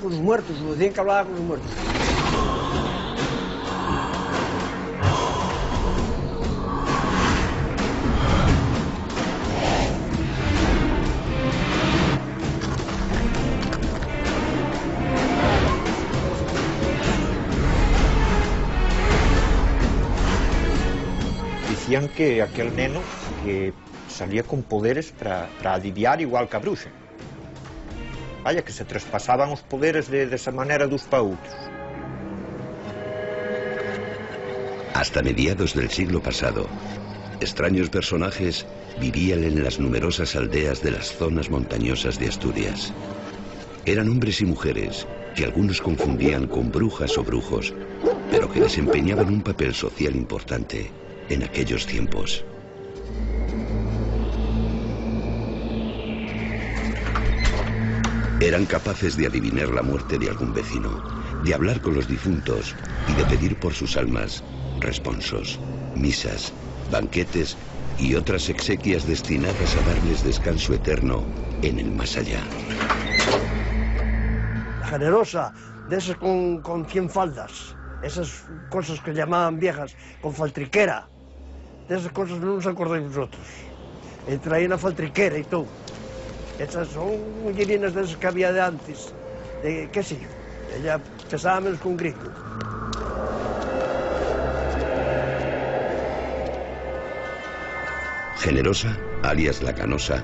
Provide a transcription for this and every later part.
con los muertos, decían que hablaba con los muertos. Decían que aquel neno que salía con poderes para adiviar igual que a bruxa. Vaya, que se traspasaban os poderes de esa manera dos pa outros. Hasta mediados del siglo pasado, extraños personajes vivían en las numerosas aldeas de las zonas montañosas de Asturias. Eran hombres y mujeres que algunos confundían con brujas o brujos, pero que desempeñaban un papel social importante en aquellos tiempos. Eran capaces de adivinar la muerte de algún vecino, de hablar con los difuntos y de pedir por sus almas responsos, misas, banquetes y otras exequias destinadas a darles descanso eterno en el más allá. Generosa, de esas con 100 faldas, esas cosas que llamaban viejas, con faltriquera. De esas cosas no nos acordáis vosotros. Traía una faltriquera y todo. Esas son mullerinas de esas que había de antes. De qué sé yo. Ella pesaba menos que un grito. Generosa, alias la Canosa,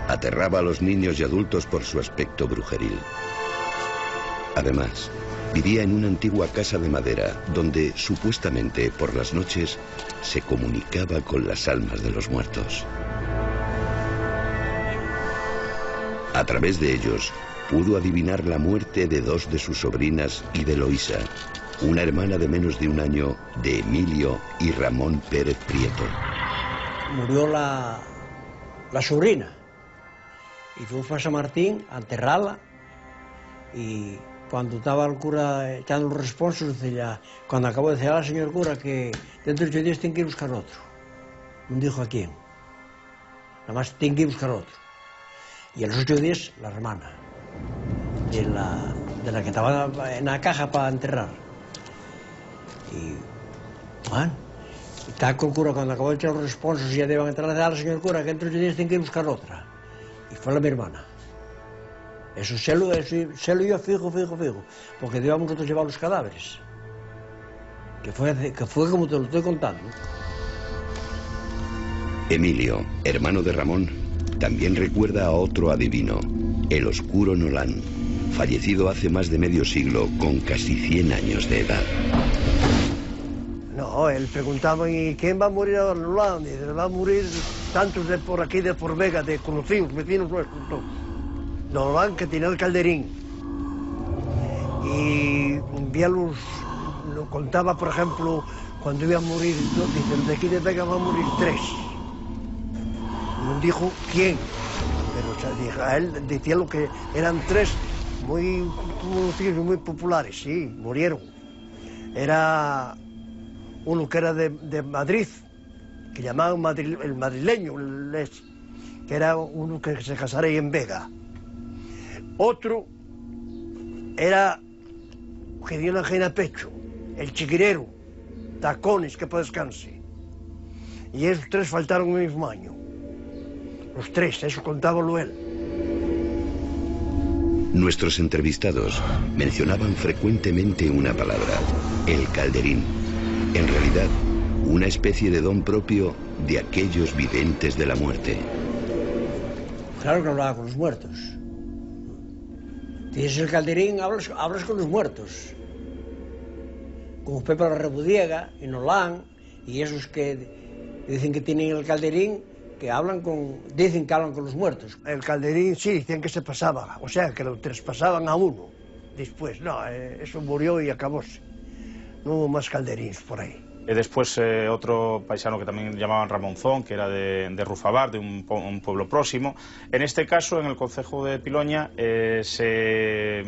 aterraba a los niños y adultos por su aspecto brujeril. Además, vivía en una antigua casa de madera donde, supuestamente, por las noches, se comunicaba con las almas de los muertos. A través de ellos, pudo adivinar la muerte de 2 de sus sobrinas y de Eloísa, una hermana de menos de un año de Emilio y Ramón Pérez Prieto. Murió la sobrina y fuimos a San Martín a enterrarla, y cuando estaba el cura echando los responsos, decía, cuando acabó de decir al señor cura que dentro de 8 días tiene que ir a buscar otro. No dijo a quién, nada más tiene que ir a buscar otro. Y a los 8 días la hermana de la que estaba en la caja para enterrar. Y bueno, está con el cura, cuando acabó de echar los responsos y ya deben entrar a decir al señor cura que dentro de 8 días tiene que ir a buscar otra. Y fue la mi hermana. Eso sé lo yo fijo, porque debíamos nosotros llevar los cadáveres. Que fue como te lo estoy contando. Emilio, hermano de Ramón, también recuerda a otro adivino, el oscuro Nolán, fallecido hace más de medio siglo con casi 100 años de edad. No, él preguntaba, ¿y quién va a morir ahora, Nolán? Dice, va a morir tantos de por aquí, de por Vega, de conocidos, vecinos nuestros, no. Nolán, que tenía el calderín. Y un día lo contaba, por ejemplo, cuando iba a morir, dicen, de aquí de Vega va a morir 3. No dijo quién, pero o sea, a él decía lo que eran 3 muy conocidos y muy populares, sí, murieron. Era uno que era de Madrid, que llamaban el madrileño, que era uno que se casaría en Vega. Otro era que dio una angina a pecho, el chiquirero, Tacones, que para descanse. Y esos 3 faltaron el mismo año. Los 3, eso contábalo él. Nuestros entrevistados mencionaban frecuentemente una palabra, el calderín. En realidad, una especie de don propio de aquellos videntes de la muerte. Claro que hablaba con los muertos. Tienes el calderín, hablas con los muertos. Como Pepe la Rebudiega y Nolán, y esos que dicen que tienen el calderín, que dicen que hablan con los muertos. El calderín sí, decían que se pasaba, o sea, que lo traspasaban a uno. Después, no, eso murió y acabóse. No hubo más calderines por ahí. Después otro paisano que también llamaban Ramonzón, que era de Rufabar, de un pueblo próximo. En este caso, en el concejo de Piloña, se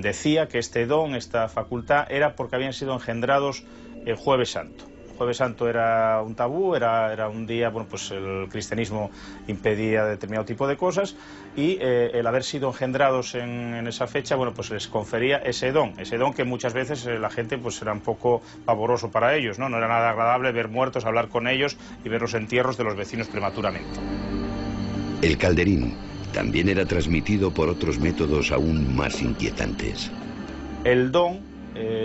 decía que este don, esta facultad, era porque habían sido engendrados el Jueves Santo. Jueves Santo era un tabú, era un día, bueno, pues el cristianismo impedía determinado tipo de cosas, y el haber sido engendrados en esa fecha, bueno, pues les confería ese don que muchas veces la gente pues era un poco pavoroso para ellos, ¿no? No era nada agradable ver muertos, hablar con ellos y ver los entierros de los vecinos prematuramente. El calderín también era transmitido por otros métodos aún más inquietantes. El don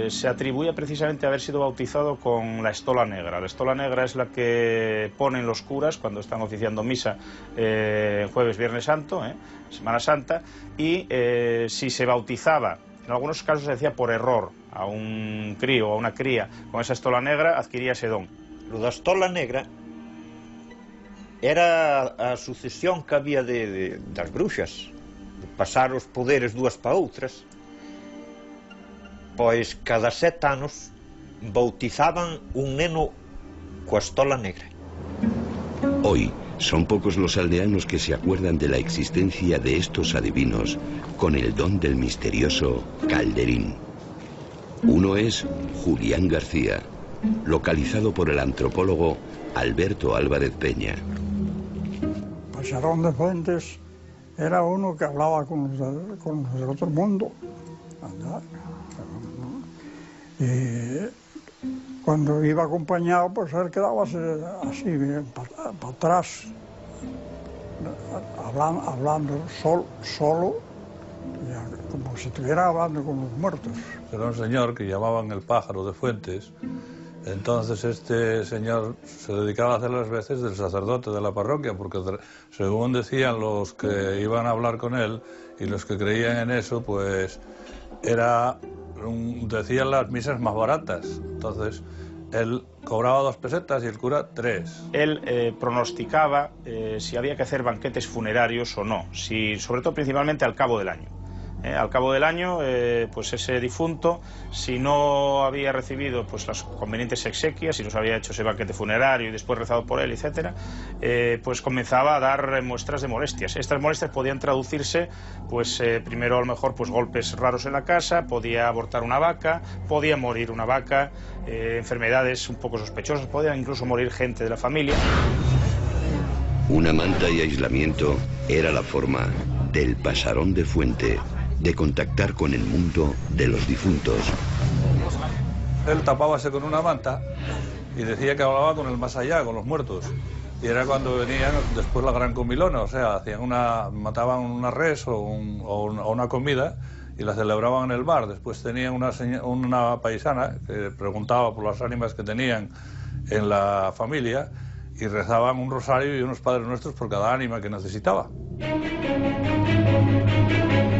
se atribuye precisamente a haber sido bautizado con la estola negra. La estola negra es la que ponen los curas cuando están oficiando misa jueves, viernes santo, Semana Santa, y si se bautizaba, en algunos casos se decía por error, a un crío o a una cría con esa estola negra, adquiría ese don. Lo da estola negra era a sucesión que había das bruxas, de pasar os poderes dúas para outras. Pois cada 7 anos bautizaban un neno coa estola negra. Hoy son pocos los aldeanos que se acuerdan de la existencia de estos adivinos con el don del misterioso calderín. Uno es Julián García, localizado por el antropólogo Alberto Álvarez Peña. Pasarón de Fuentes era uno que hablaba con los del otro mundo. Y cuando iba acompañado, pues él quedaba así, para atrás, hablando solo, como si estuviera hablando con los muertos. Era un señor que llamaban el Pájaro de Fuentes. Entonces este señor se dedicaba a hacer las veces del sacerdote de la parroquia, porque según decían los que iban a hablar con él y los que creían en eso, pues decían las misas más baratas. Entonces él cobraba 2 pesetas y el cura 3. Él pronosticaba si había que hacer banquetes funerarios o no, sobre todo principalmente al cabo del año. Al cabo del año, pues ese difunto, si no había recibido pues las convenientes exequias, si no se había hecho ese banquete funerario y después rezado por él, etcétera, pues comenzaba a dar muestras de molestias. Estas molestias podían traducirse, pues primero a lo mejor pues golpes raros en la casa, podía abortar una vaca, podía morir una vaca, enfermedades un poco sospechosas, podía incluso morir gente de la familia. Una manta y aislamiento era la forma del Pasarón de Fuente de contactar con el mundo de los difuntos. Él tapábase con una manta y decía que hablaba con el más allá, con los muertos. Y era cuando venían después la gran comilona, o sea, mataban una res o una comida y la celebraban en el bar. Después tenían una paisana que preguntaba por las ánimas que tenían en la familia y rezaban un rosario y unos Padres Nuestros por cada ánima que necesitaba.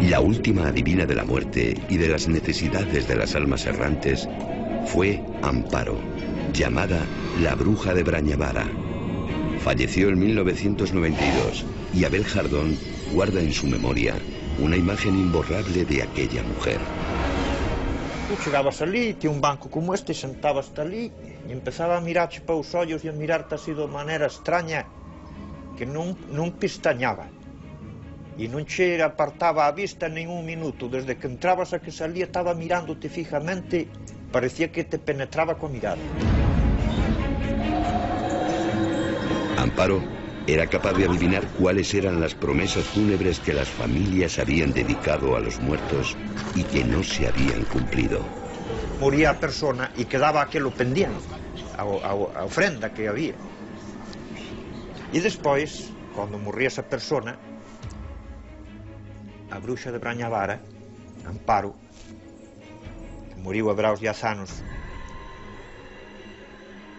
La última adivina de la muerte y de las necesidades de las almas errantes fue Amparo, llamada la Bruja de Brañavara. Falleció en 1992 y Abel Jardón guarda en su memoria una imagen imborrable de aquella mujer. Tú chegabas ali, tinha un banco como este, sentabas ali e empezaba a mirarche para os ollos e a mirarte así de maneira extraña que non pistañaba. E non che apartaba a vista nin un minuto, desde que entrabas a que salía estaba mirándote fijamente, parecía que te penetraba coa mirada. Amparo era capaz de adivinar cuáles eran las promesas fúnebres que las familias habían dedicado a los muertos y que no se habían cumplido. Moría a persona e quedaba aquelo pendiente, a ofrenda que había. E despois, cando morría esa persona, a bruxa de Brañavara, Amparo, que moriu a braus 10 anos,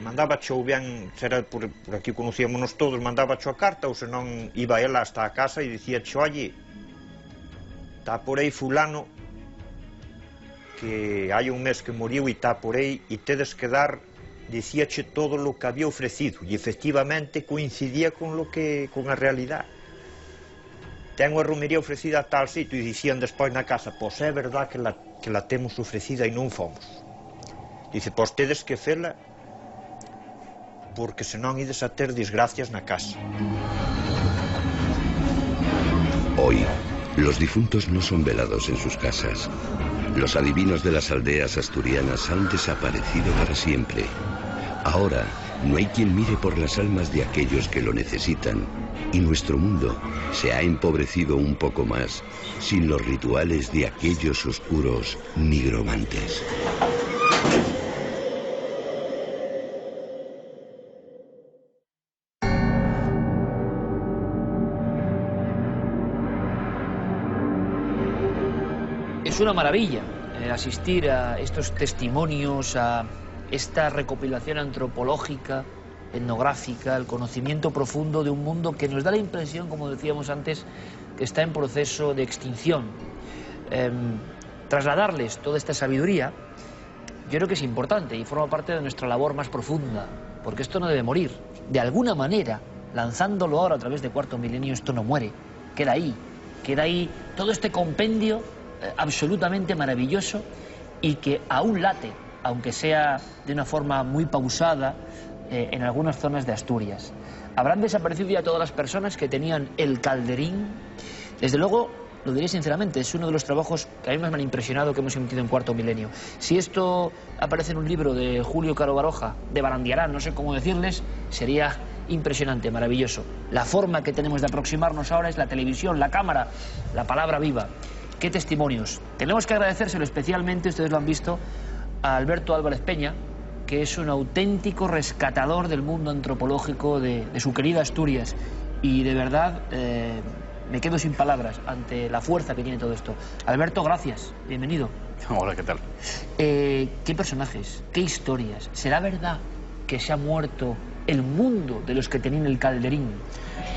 mandaba cho ben, será por aquí conocíamonos todos, mandaba cho a carta, ou senón iba ela hasta a casa e dicía cho, oye, está por aí fulano que hai un mes que moriu e está por aí e tedes que dar, dicíache todo lo que había ofrecido e efectivamente coincidía con a realidade. Ten unha romería ofrecida a tal sitio e dicían despois na casa, pois é verdad que la temos ofrecida e non fomos. Dice, pois tedes que fela porque senón ides a ter desgracias na casa. Hoy, los difuntos no son velados en sus casas. Los adivinos de las aldeas asturianas han desaparecido para siempre. Ahora, no hay quien mire por las almas de aquellos que lo necesitan, y nuestro mundo se ha empobrecido un poco más sin los rituales de aquellos oscuros nigromantes. Es una maravilla asistir a estos testimonios, a esta recopilación antropológica, etnográfica, el conocimiento profundo de un mundo que nos da la impresión, como decíamos antes, que está en proceso de extinción. Trasladarles toda esta sabiduría, yo creo que es importante y forma parte de nuestra labor más profunda, porque esto no debe morir. De alguna manera, lanzándolo ahora a través de Cuarto Milenio, esto no muere, queda ahí todo este compendio absolutamente maravilloso y que aún late, aunque sea de una forma muy pausada, en algunas zonas de Asturias. Habrán desaparecido ya todas las personas que tenían el calderín. Desde luego, lo diré sinceramente, es uno de los trabajos que a mí más me han impresionado que hemos emitido en Cuarto Milenio. Si esto aparece en un libro de Julio Caro Baroja, de Barandiarán, no sé cómo decirles, sería impresionante, maravilloso. La forma que tenemos de aproximarnos ahora es la televisión, la cámara, la palabra viva. ¡Qué testimonios! Tenemos que agradecérselo especialmente, ustedes lo han visto, a Alberto Álvarez Peña, que es un auténtico rescatador del mundo antropológico de su querida Asturias. Y de verdad me quedo sin palabras ante la fuerza que tiene todo esto. Alberto, gracias. Bienvenido. Hola, ¿qué tal? ¿Qué personajes? ¿Qué historias? ¿Será verdad que se ha muerto el mundo de los que tenían el calderín?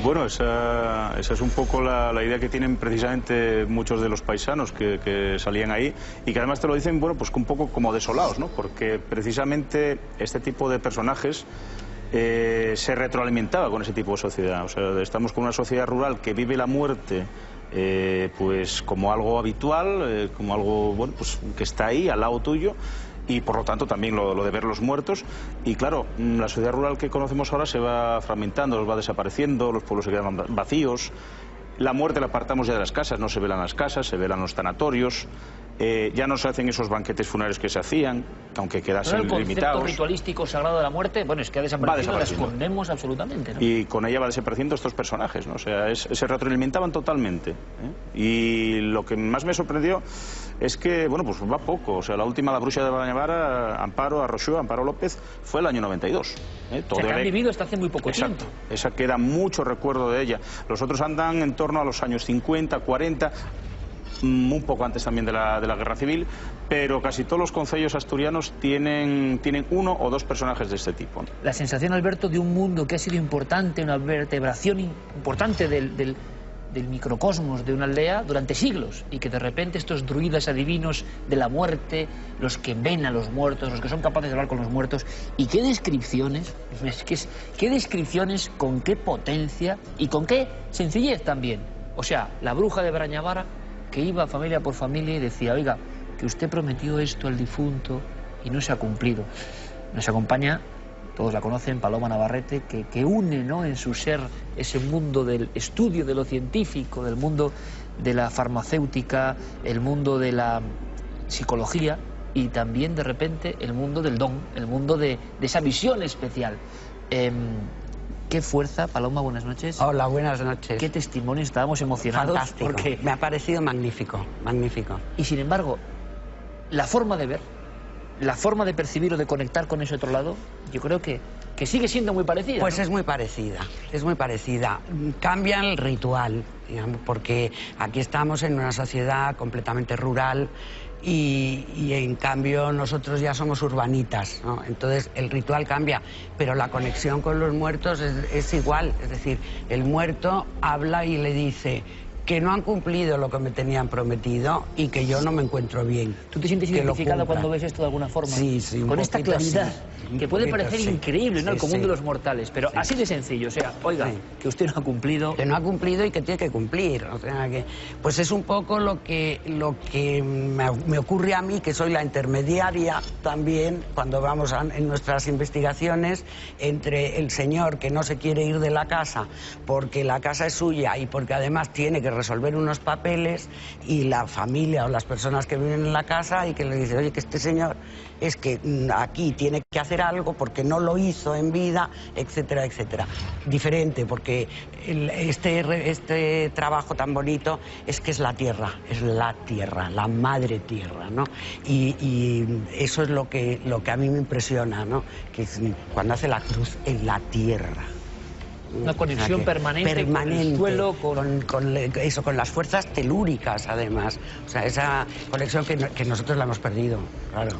Bueno, esa es un poco la idea que tienen precisamente muchos de los paisanos que salían ahí y que además te lo dicen, bueno, pues un poco como desolados, ¿no? Porque precisamente este tipo de personajes se retroalimentaba con ese tipo de sociedad. O sea, estamos con una sociedad rural que vive la muerte pues como algo habitual, como algo, bueno, pues que está ahí al lado tuyo. Y por lo tanto también lo de ver los muertos. Y claro, la sociedad rural que conocemos ahora se va fragmentando, va desapareciendo, los pueblos se quedan vacíos. La muerte la apartamos ya de las casas, no se velan las casas, se velan los tanatorios. Ya no se hacen esos banquetes funerarios que se hacían, aunque quedasen limitados. El concepto ritualístico sagrado de la muerte, bueno, es que ha desaparecido, la escondemos absolutamente, ¿no? Y con ella va desapareciendo estos personajes, ¿no? O sea, se retroalimentaban totalmente, Y lo que más me sorprendió es que, bueno, pues va poco. O sea, la última, la bruja de Bañavara, Amparo Arroxó, Amparo López, fue el año 92. Todo o sea, que han vivido hasta hace muy poco tiempo. Esa queda mucho recuerdo de ella. Los otros andan en torno a los años 50, 40... un poco antes también de la Guerra Civil, pero casi todos los concellos asturianos tienen uno o dos personajes de este tipo. La sensación, Alberto, de un mundo que ha sido importante, una vertebración importante del microcosmos de una aldea durante siglos, y que de repente estos druidas adivinos de la muerte, los que ven a los muertos, los que son capaces de hablar con los muertos, y qué descripciones, qué descripciones, con qué potencia y con qué sencillez también. O sea, la bruja de Brañavara, que iba familia por familia y decía, oiga, que usted prometió esto al difunto y no se ha cumplido. Nos acompaña, todos la conocen, Paloma Navarrete, que une, ¿no?, en su ser ese mundo del estudio de lo científico, del mundo de la farmacéutica, el mundo de la psicología y también de repente el mundo del don, el mundo de esa visión especial. Qué fuerza, Paloma, buenas noches. Hola, buenas noches. Qué testimonio, estábamos emocionados. Fantástico, porque me ha parecido magnífico, magnífico. Y sin embargo, la forma de ver, la forma de percibir o de conectar con ese otro lado, yo creo que sigue siendo muy parecida. Pues ¿no? es muy parecida, es muy parecida. Cambia el ritual, digamos, porque aquí estamos en una sociedad completamente rural y en cambio nosotros ya somos urbanitas, ¿no? Entonces el ritual cambia, pero la conexión con los muertos es igual. Es decir, el muerto habla y le dice que no han cumplido lo que me tenían prometido y que yo no me encuentro bien. ¿Tú te sientes identificada cuando ves esto de alguna forma? Sí, sí. Con esta claridad, sí, que puede parecer increíble, ¿no? Sí, el común sí. de los mortales, pero Sí. así de sencillo. O sea, oiga, Sí. que usted no ha cumplido. Que no ha cumplido y que tiene que cumplir. O sea que, pues es un poco lo que me ocurre a mí, que soy la intermediaria también, cuando vamos en nuestras investigaciones, entre el señor que no se quiere ir de la casa porque la casa es suya y porque además tiene que resolver unos papeles y la familia o las personas que viven en la casa y que le dicen, oye, que este señor es que aquí tiene que hacer algo porque no lo hizo en vida, etcétera, etcétera. Diferente, porque este trabajo tan bonito es que es la tierra, la madre tierra, ¿no? Y eso es lo que a mí me impresiona, ¿no? Que es cuando hace la cruz en la tierra. Una conexión permanente con el suelo, con las fuerzas telúricas, además. O sea, esa conexión que nosotros la hemos perdido, claro.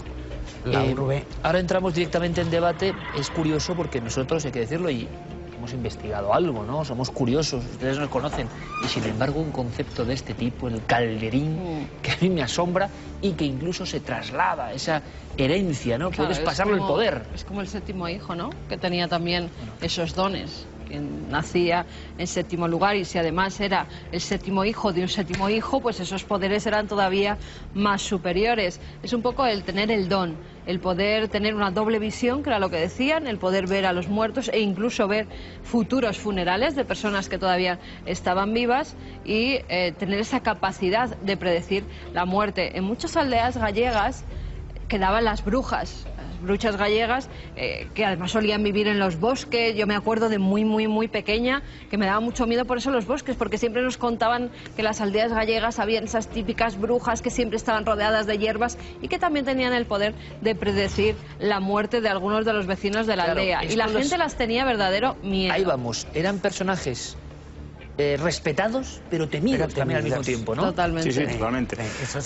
Ahora entramos directamente en debate. Es curioso porque nosotros, hay que decirlo, y hemos investigado algo, ¿no? Somos curiosos, ustedes nos conocen. Y sin embargo, un concepto de este tipo, el calderín, que a mí me asombra y que incluso se traslada, esa herencia, ¿no? Claro, puedes pasarlo el poder. Es como el séptimo hijo, ¿no? Que tenía también esos dones. Que nacía en séptimo lugar, y si además era el séptimo hijo de un séptimo hijo, pues esos poderes eran todavía más superiores. Es un poco el tener el don, el poder tener una doble visión, que era lo que decían, el poder ver a los muertos e incluso ver futuros funerales de personas que todavía estaban vivas, y tener esa capacidad de predecir la muerte. En muchas aldeas gallegas quedaban las brujas gallegas, que además solían vivir en los bosques. Yo me acuerdo de muy pequeña que me daba mucho miedo por eso los bosques, porque siempre nos contaban que en las aldeas gallegas habían esas típicas brujas que siempre estaban rodeadas de hierbas y que también tenían el poder de predecir la muerte de algunos de los vecinos de la aldea. Y la gente las tenía verdadero miedo. Ahí vamos, eran personajes respetados, pero temidos también al mismo tiempo, ¿no? Totalmente. Sí, totalmente.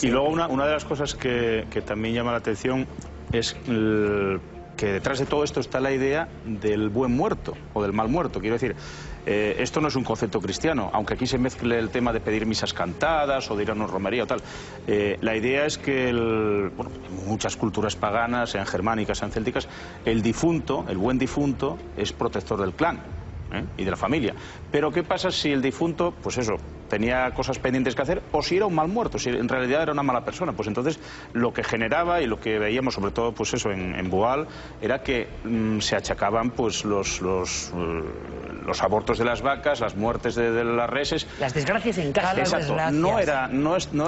Y luego una de las cosas que también llama la atención es que detrás de todo esto está la idea del buen muerto o del mal muerto. Quiero decir, esto no es un concepto cristiano, aunque aquí se mezcle el tema de pedir misas cantadas o de ir a una romería o tal. La idea es que en muchas culturas paganas, sean germánicas, sean célticas, el difunto, el buen difunto, es protector del clan y de la familia. Pero ¿qué pasa si el difunto, pues eso, tenía cosas pendientes que hacer, o si era un mal muerto, si en realidad era una mala persona? Pues entonces lo que generaba y lo que veíamos sobre todo, pues eso, en Boal, era que se achacaban pues los abortos de las vacas, las muertes de las reses, las desgracias en casa. Exacto. No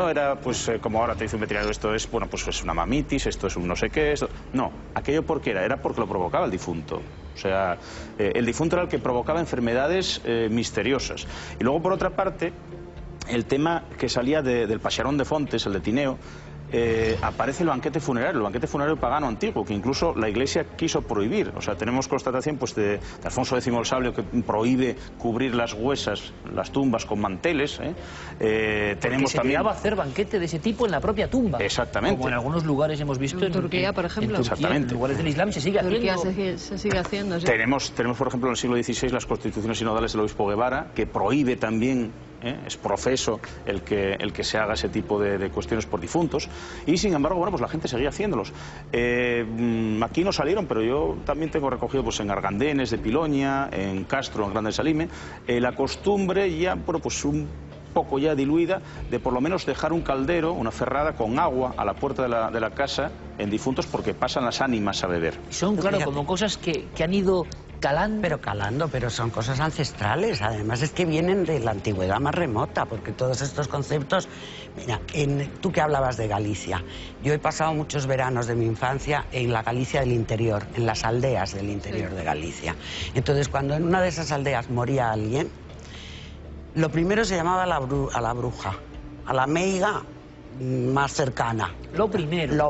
era pues como ahora te dice un veterinario, esto es, bueno, pues es una mamitis, esto es un no sé qué, esto... No, aquello ¿por qué era porque lo provocaba el difunto. O sea, el difunto era el que provocaba enfermedades misteriosas. Y luego, por otra parte, el tema que salía del Paxarón de Fontes, el de Tineo, aparece el banquete funerario pagano antiguo, que incluso la Iglesia quiso prohibir. O sea, tenemos constatación pues de Alfonso X el Sabio, que prohíbe cubrir las huesas, las tumbas con manteles. Tenemos se también llegaba a hacer banquete de ese tipo en la propia tumba. Exactamente. Como en algunos lugares hemos visto en Turquía, por ejemplo. Exactamente. En lugares del Islam se sigue haciendo. Se sigue haciendo, sí. Tenemos, por ejemplo, en el siglo XVI las constituciones sinodales del obispo Guevara, que prohíbe también, es profeso el que se haga ese tipo de cuestiones por difuntos, y sin embargo, bueno, pues la gente seguía haciéndolos. Aquí no salieron, pero yo también tengo recogido pues en Argandenes de Piloña, en Castro, en Grande del Salime, la costumbre ya, bueno, pues un poco ya diluida, de por lo menos dejar un caldero, una ferrada con agua a la puerta de la casa en difuntos, porque pasan las ánimas a beber. Son, claro, como cosas que han ido calando. Pero son cosas ancestrales. Además es que vienen de la antigüedad más remota, porque todos estos conceptos... Mira, tú que hablabas de Galicia, yo he pasado muchos veranos de mi infancia en la Galicia del interior, en las aldeas del interior de Galicia. Entonces, cuando en una de esas aldeas moría alguien, lo primero se llamaba a la bruja, a la meiga más cercana. Lo primero.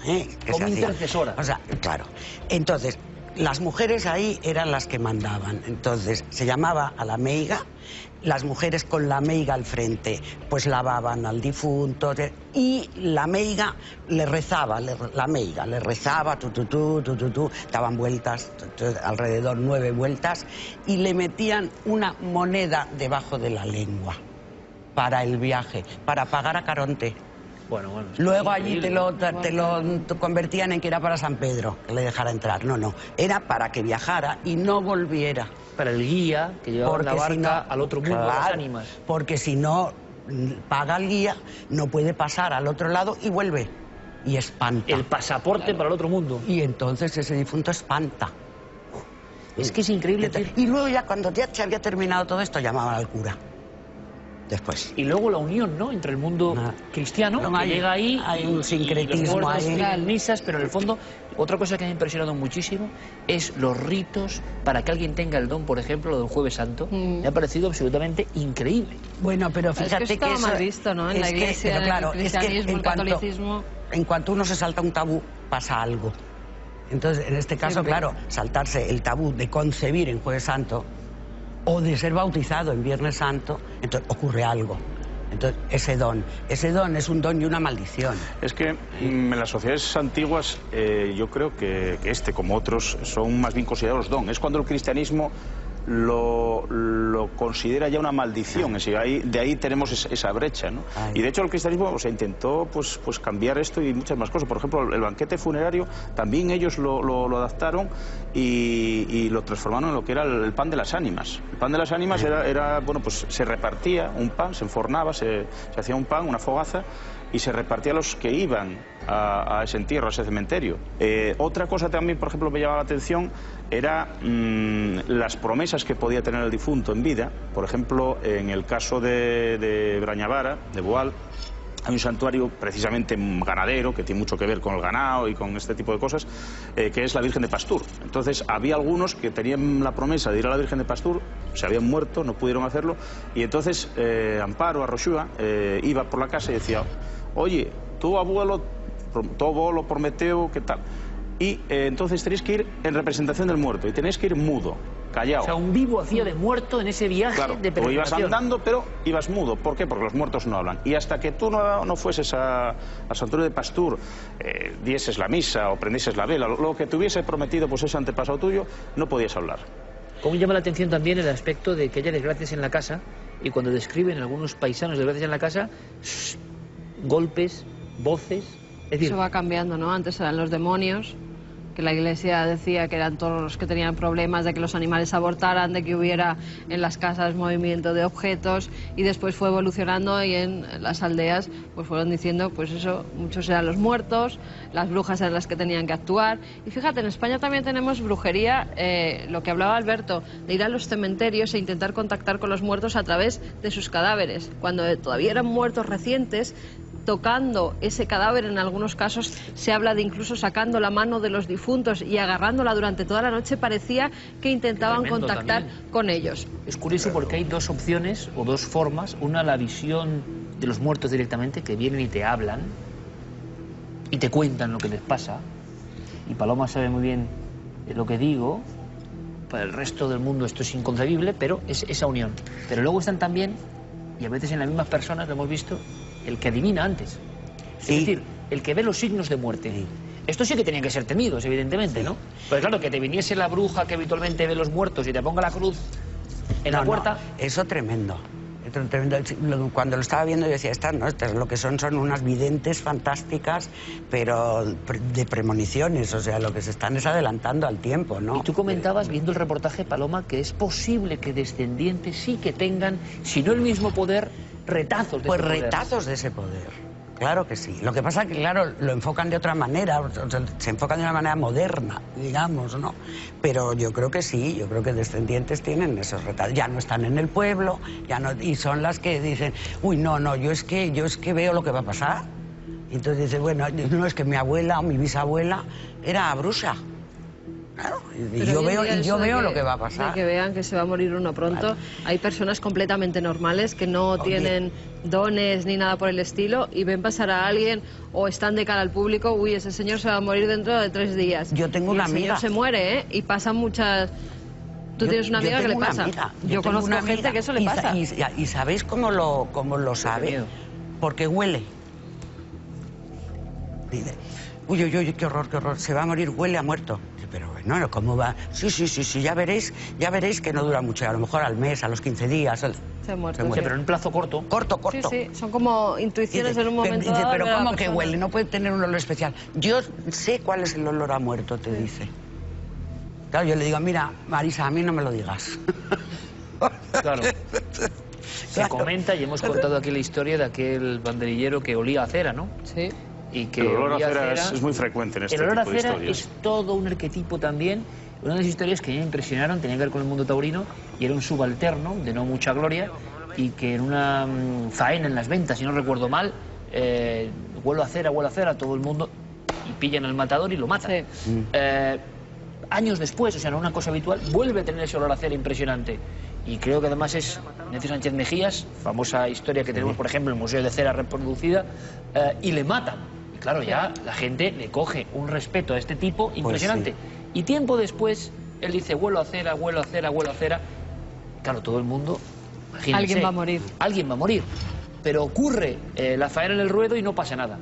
Que como se hacía. intercesora. O sea, claro. Entonces, las mujeres ahí eran las que mandaban. Entonces, se llamaba a la meiga. Las mujeres con la meiga al frente, pues lavaban al difunto, y la meiga le rezaba, daban vueltas, alrededor 9 vueltas, y le metían una moneda debajo de la lengua para el viaje, para pagar a Caronte. Bueno, Luego allí te lo convertían en que era para San Pedro, que le dejara entrar. No, era para que viajara y no volviera. Para el guía que llevaba la barca al otro mundo, claro, las ánimas. Porque si no paga el guía, no puede pasar al otro lado y vuelve. Y espanta. El pasaporte para el otro mundo. Y entonces ese difunto espanta. Es que es increíble. Y luego ya cuando ya se había terminado todo esto, llamaban al cura. después. Y luego la unión, ¿no?, entre el mundo cristiano, No, que llega ahí, hay un sincretismo los ahí. las misas, pero en el fondo, otra cosa que me ha impresionado muchísimo es los ritos para que alguien tenga el don, por ejemplo, lo del Jueves Santo. Me ha parecido absolutamente increíble. Bueno, pero fíjate es que estaba eso, mal visto, ¿no?, en la iglesia, pero claro, en el cristianismo, el catolicismo. En cuanto uno se salta un tabú, pasa algo. Entonces, en este caso, claro, saltarse el tabú de concebir en Jueves Santo o de ser bautizado en Viernes Santo, entonces ocurre algo. Entonces, ese don es un don y una maldición. Es que en las sociedades antiguas yo creo que este, como otros, son más bien considerados don. Es cuando el cristianismo lo considera ya una maldición. Es decir, de ahí tenemos esa brecha, ¿no? Y de hecho el cristianismo intentó pues cambiar esto y muchas más cosas. Por ejemplo, el banquete funerario también ellos lo adaptaron y lo transformaron en lo que era el pan de las ánimas. El pan de las ánimas era bueno, pues se repartía un pan, se enfornaba, se hacía un pan, una fogaza, y se repartía a los que iban a ese entierro, a ese cementerio. Otra cosa también, por ejemplo, me llamaba la atención era las promesas que podía tener el difunto en vida. Por ejemplo, en el caso de Brañavara, de Boal, hay un santuario precisamente ganadero que tiene mucho que ver con el ganado y con este tipo de cosas, que es la Virgen de Pastur. Entonces había algunos que tenían la promesa de ir a la Virgen de Pastur, se habían muerto, no pudieron hacerlo, y entonces Amparo Arroxúa iba por la casa y decía: oye, tu abuelo prometeu, ¿qué tal? Y entonces tenéis que ir en representación del muerto y tenéis que ir mudo, callado. O sea, un vivo hacía de muerto en ese viaje, claro, de peregrinación. ibas andando, pero ibas mudo. ¿Por qué? Porque los muertos no hablan. Y hasta que tú no fueses al santuario de Pastur, dieses la misa o prendieses la vela, lo que te hubiese prometido pues ese antepasado tuyo, no podías hablar. Como llama la atención también el aspecto de que haya desgracias en la casa, y cuando describen algunos paisanos desgracias en la casa, golpes, voces... Es decir, eso va cambiando, ¿no? Antes eran los demonios, que la iglesia decía que eran todos los que tenían problemas de que los animales abortaran, de que hubiera en las casas movimiento de objetos, y después fue evolucionando y en las aldeas pues fueron diciendo, pues eso, muchos eran los muertos, las brujas eran las que tenían que actuar. Y fíjate, en España también tenemos brujería, lo que hablaba Alberto, de ir a los cementerios e intentar contactar con los muertos a través de sus cadáveres. Cuando todavía eran muertos recientes, tocando ese cadáver, en algunos casos se habla de incluso sacando la mano de los difuntos y agarrándola durante toda la noche, parecía que intentaban contactar con ellos. Es curioso porque hay dos opciones o dos formas. Una, la visión de los muertos directamente, que vienen y te hablan y te cuentan lo que les pasa, y Paloma sabe muy bien lo que digo. Para el resto del mundo esto es inconcebible, pero es esa unión. Pero luego están también, y a veces en las mismas personas lo hemos visto, el que adivina antes. Sí. Es decir, el que ve los signos de muerte. Sí. Estos sí que tenían que ser temidos, evidentemente, ¿no? Pero claro, que te viniese la bruja que habitualmente ve los muertos y te ponga la cruz en la puerta... No, eso tremendo. Cuando lo estaba viendo yo decía, estas lo que son unas videntes fantásticas, pero de premoniciones, o sea, lo que se están es adelantando al tiempo, ¿no? Y tú comentabas, viendo el reportaje, Paloma, que es posible que descendientes sí que tengan, si no el mismo poder, retazos de ese poder. Pues retazos de ese poder. Claro que sí. Lo que pasa es que, claro, lo enfocan de otra manera, o sea, se enfocan de una manera moderna, digamos, ¿no? Pero yo creo que sí, yo creo que descendientes tienen esos retazos. Ya no están en el pueblo, ya no, y son las que dicen, uy, no, yo es que veo lo que va a pasar. Y entonces dice, bueno, no, es que mi abuela o mi bisabuela era bruja. Claro, y yo veo lo que va a pasar. De que vean que se va a morir uno pronto. Claro. Hay personas completamente normales que no tienen dones ni nada por el estilo y ven pasar a alguien o están de cara al público, uy, ese señor se va a morir dentro de 3 días. Yo tengo una amiga. El señor se muere, ¿eh? Y pasan muchas... ¿Tú tienes una amiga que le pasa? Yo conozco gente que eso le pasa. ¿Y sabéis cómo lo sabe? Porque huele. Dice, uy, qué horror, se va a morir, huele a muerto. Pero bueno, ¿cómo va? Sí, ya veréis que no dura mucho, a lo mejor al mes, a los 15 días. Se muere. Sí, pero en un plazo corto. Corto. Sí, son como intuiciones en un momento dado. Pero ¿cómo que huele? No puede tener un olor especial. Yo sé cuál es el olor a muerto, te dice. Claro, yo le digo, mira, Marisa, a mí no me lo digas. Claro. Se comenta, y hemos contado aquí la historia de aquel banderillero que olía a cera, ¿no? Sí. Y que el olor a cera es muy frecuente en este tipo de historias. El olor a cera es todo un arquetipo también. Una de las historias que me impresionaron tenía que ver con el mundo taurino y era un subalterno de no mucha gloria y que en una faena en las ventas, si no recuerdo mal, huelo a cera, todo el mundo, y pillan al matador y lo matan. Sí. Años después, o sea, no una cosa habitual, vuelve a tener ese olor a cera impresionante. Y creo que además es Necio Sánchez Mejías, famosa historia que tenemos, por ejemplo, en el Museo de Cera reproducida, y le matan. Y claro, ya la gente le coge un respeto a este tipo impresionante. Pues sí. Y tiempo después, él dice, huelo a cera, huelo a cera, huelo a cera. Claro, todo el mundo, imagínense, alguien va a morir. Alguien va a morir. Pero ocurre la faena en el ruedo y no pasa nada.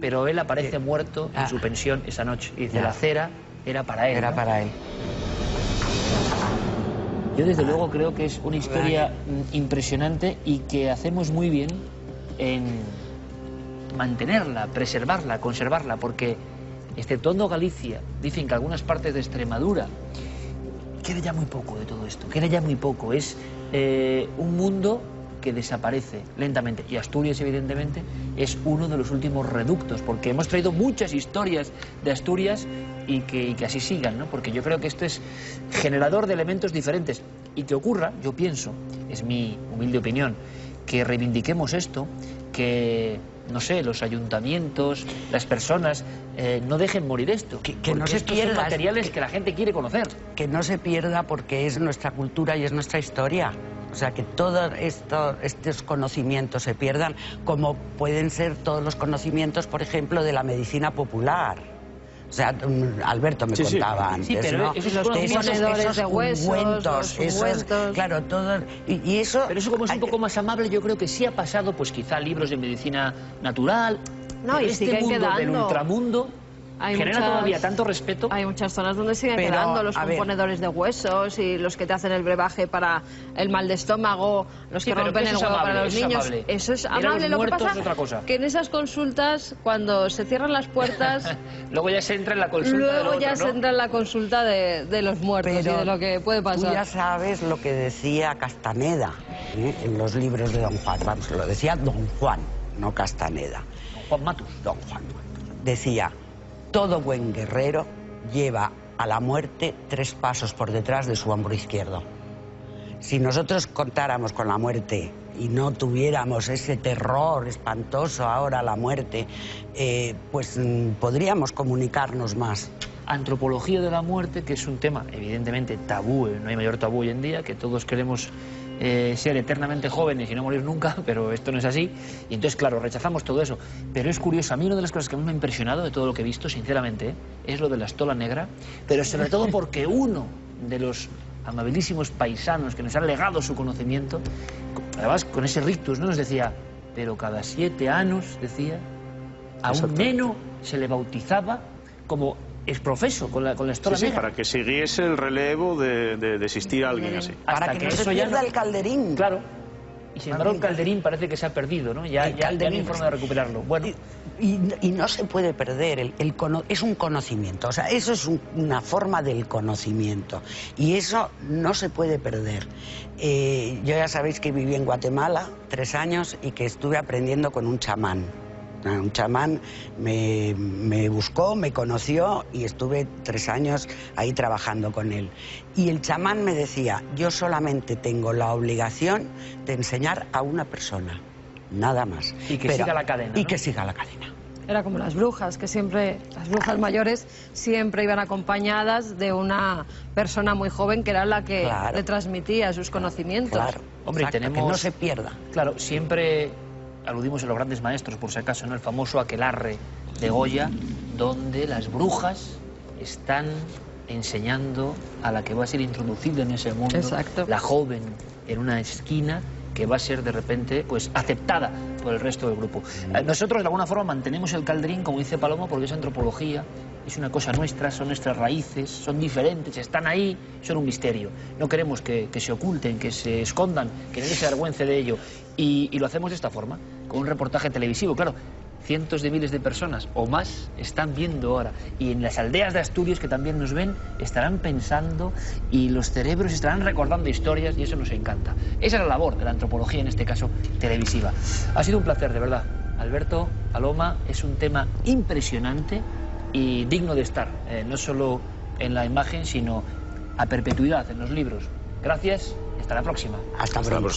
Pero él aparece muerto en su pensión esa noche. Y dice, la cera era para él. Era para él. Yo desde luego creo que es una historia impresionante y que hacemos muy bien en mantenerla, preservarla, conservarla, porque exceptuando Galicia, dicen que algunas partes de Extremadura, queda ya muy poco de todo esto, queda ya muy poco. Es un mundo que desaparece lentamente, y Asturias evidentemente es uno de los últimos reductos, porque hemos traído muchas historias de Asturias y que así sigan, ¿no? Porque yo creo que esto es generador de elementos diferentes, y que ocurra, yo pienso, es mi humilde opinión, que reivindiquemos esto, que, no sé, los ayuntamientos, las personas, no dejen morir esto, que no se pierda, son materiales que la gente quiere conocer. Que no se pierda porque es nuestra cultura y es nuestra historia. O sea, que todos estos conocimientos se pierdan, como pueden ser todos los conocimientos, por ejemplo, de la medicina popular. O sea, Alberto me contaba antes, sí, pero ¿no? Esos contenedores de huesos, claro, todo, y eso... Pero eso, como es un poco más amable, yo creo que sí ha pasado, pues quizá libros de medicina natural. No, y este mundo quedando del ultramundo genera todavía tanto respeto. Hay muchas zonas donde siguen quedando los componedores de huesos y los que te hacen el brebaje para el mal de estómago, los que rompen el huevo para los niños. Eso es amable. Lo que pasa es que en esas consultas, cuando se cierran las puertas... luego ya se entra en la consulta se entra en la consulta de los muertos. Pero y de lo que puede pasar. Tú ya sabes lo que decía Castaneda en los libros de Don Juan. Vamos, lo decía Don Juan, no Castaneda. Don Juan Matus. Don Juan Matus. Decía... Todo buen guerrero lleva a la muerte 3 pasos por detrás de su hombro izquierdo. Si nosotros contáramos con la muerte y no tuviéramos ese terror espantoso ahora a la muerte, pues podríamos comunicarnos más. Antropología de la muerte, que es un tema evidentemente tabú, no hay mayor tabú hoy en día, que todos queremos ser eternamente jóvenes y no morir nunca, pero esto no es así, y entonces claro, rechazamos todo eso. Pero es curioso, a mí una de las cosas que más me ha impresionado de todo lo que he visto, sinceramente, es lo de la estola negra, pero sobre todo porque uno de los amabilísimos paisanos que nos han legado su conocimiento, además con ese rictus, ¿no? Nos decía, pero cada 7 años, decía, a un neno se le bautizaba como exprofeso con la estola negra. Sí, para que siguiese el relevo de existir alguien así. Para que no se pierda el calderín. Claro. Y sin embargo el calderín parece que se ha perdido, ¿no? Ya no hay forma de recuperarlo. Bueno. Y no se puede perder, es un conocimiento, o sea, eso es una forma del conocimiento. Y eso no se puede perder. Yo ya sabéis que viví en Guatemala 3 años y que estuve aprendiendo con un chamán. Un chamán me buscó, me conoció y estuve 3 años ahí trabajando con él. Y el chamán me decía, yo solamente tengo la obligación de enseñar a una persona, nada más. Y que siga la cadena, ¿no? Y que siga la cadena. Era como las brujas, que siempre, las brujas mayores siempre iban acompañadas de una persona muy joven que era la que le transmitía sus conocimientos. Claro, hombre, exacto, tenemos... que no se pierda. Claro, siempre... aludimos a los grandes maestros, por si acaso, ¿no? El famoso aquelarre de Goya, donde las brujas están enseñando a la que va a ser introducida en ese mundo, la joven en una esquina, que va a ser de repente pues aceptada por el resto del grupo. Nosotros de alguna forma mantenemos el calderín, como dice Paloma, porque es antropología, es una cosa nuestra, son nuestras raíces, son diferentes, están ahí, son un misterio. No queremos que se oculten, que se escondan, que nadie se avergüence de ello. Y lo hacemos de esta forma, con un reportaje televisivo. Claro, cientos de miles de personas o más están viendo ahora. Y en las aldeas de Asturias que también nos ven, estarán pensando y los cerebros estarán recordando historias y eso nos encanta. Esa es la labor de la antropología, en este caso televisiva. Ha sido un placer, de verdad. Alberto, Paloma, es un tema impresionante y digno de estar, no solo en la imagen, sino a perpetuidad en los libros. Gracias y hasta la próxima. Hasta pronto.